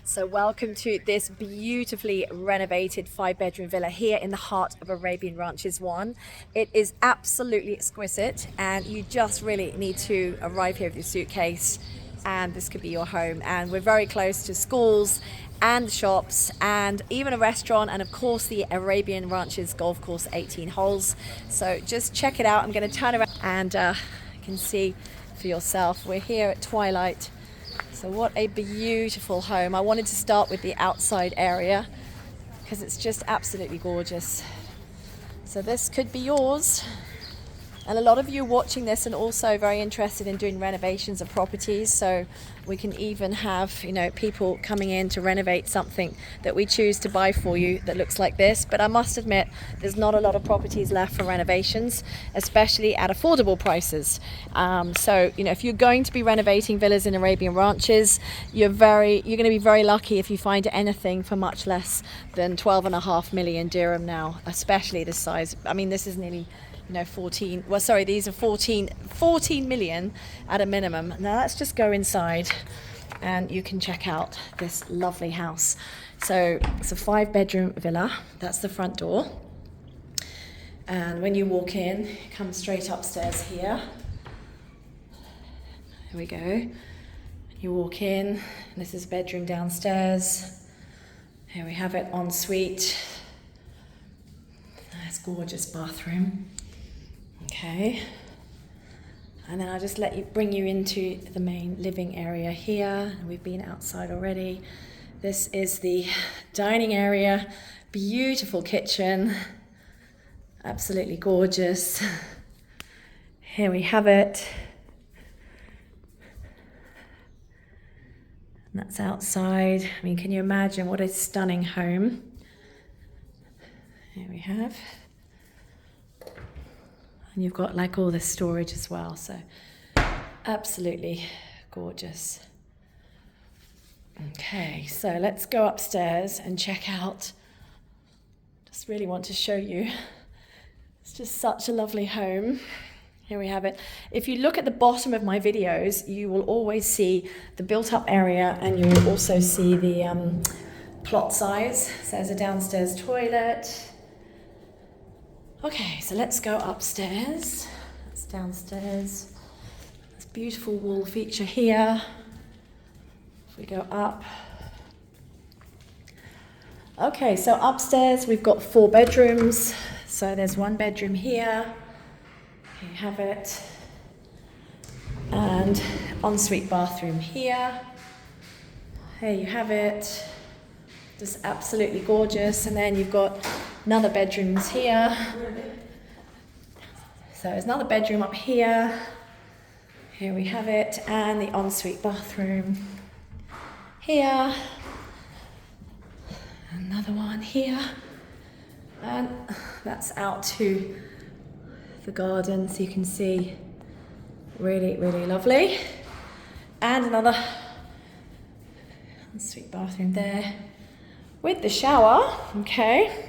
So welcome to this beautifully renovated 5-bedroom villa here in the heart of Arabian Ranches 1. It is absolutely exquisite and you just really need to arrive here with your suitcase and this could be your home. And we're very close to schools and shops and even a restaurant, and of course the Arabian Ranches golf course, 18 holes. So just check it out. I'm going to turn around and you can see for yourself. We're here at twilight. So what a beautiful home. I wanted to start with the outside area because it's just absolutely gorgeous. So this could be yours. And a lot of you watching this and also very interested in doing renovations of properties. So we can even have, people coming in to renovate something that we choose to buy for you that looks like this. But I must admit, there's not a lot of properties left for renovations, especially at affordable prices. So, if you're going to be renovating villas in Arabian Ranches, you're going to be very lucky if you find anything for much less than 12.5 million dirham now, especially this size. I mean, this is nearly 14, well sorry, these are 14 million at a minimum. Now let's just go inside and you can check out this lovely house. So it's a 5-bedroom villa. That's the front door. And when you walk in, you come straight upstairs here. Here we go. You walk in, and this is bedroom downstairs. Here we have it, ensuite. Nice gorgeous bathroom. Okay, and then I'll just bring you into the main living area here. We've been outside already. This is the dining area, beautiful kitchen, absolutely gorgeous. Here we have it. And that's outside. I mean, can you imagine what a stunning home? Here we have. And you've got all this storage as well, so absolutely gorgeous. Okay, so let's go upstairs and check out. Just really want to show you. It's just such a lovely home. Here we have it. If you look at the bottom of my videos, you will always see the built-up area and you will also see the plot size. So there's a downstairs toilet. Okay, so let's go upstairs. That's downstairs. This beautiful wall feature here. If we go up. Okay, so upstairs we've got 4 bedrooms. So there's 1 bedroom here. Here you have it. And ensuite bathroom here. Here you have it. Just absolutely gorgeous. And then you've got another bedrooms here. So there's another bedroom up here. Here we have it. And the ensuite bathroom here. Another one here. And that's out to the garden, so you can see. Really, really lovely. And another ensuite bathroom there with the shower. Okay.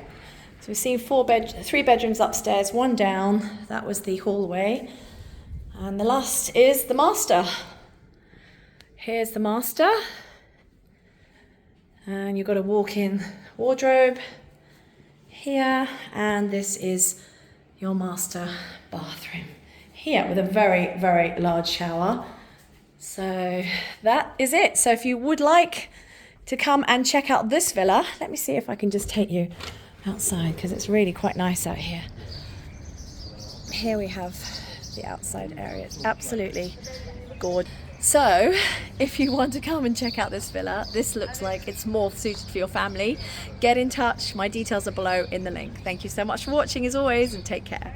So we've seen 3 bedrooms upstairs, 1 down. That was the hallway. And the last is the master. Here's the master. And you've got a walk-in wardrobe here. And this is your master bathroom here with a very, very large shower. So that is it. So if you would like to come and check out this villa, let me see if I can just take you outside because it's really quite nice out here. Here we have the outside area. It's absolutely gorgeous. So if you want to come and check out this villa, this looks like it's more suited for your family. Get in touch. My details are below in the link. Thank you so much for watching as always and take care.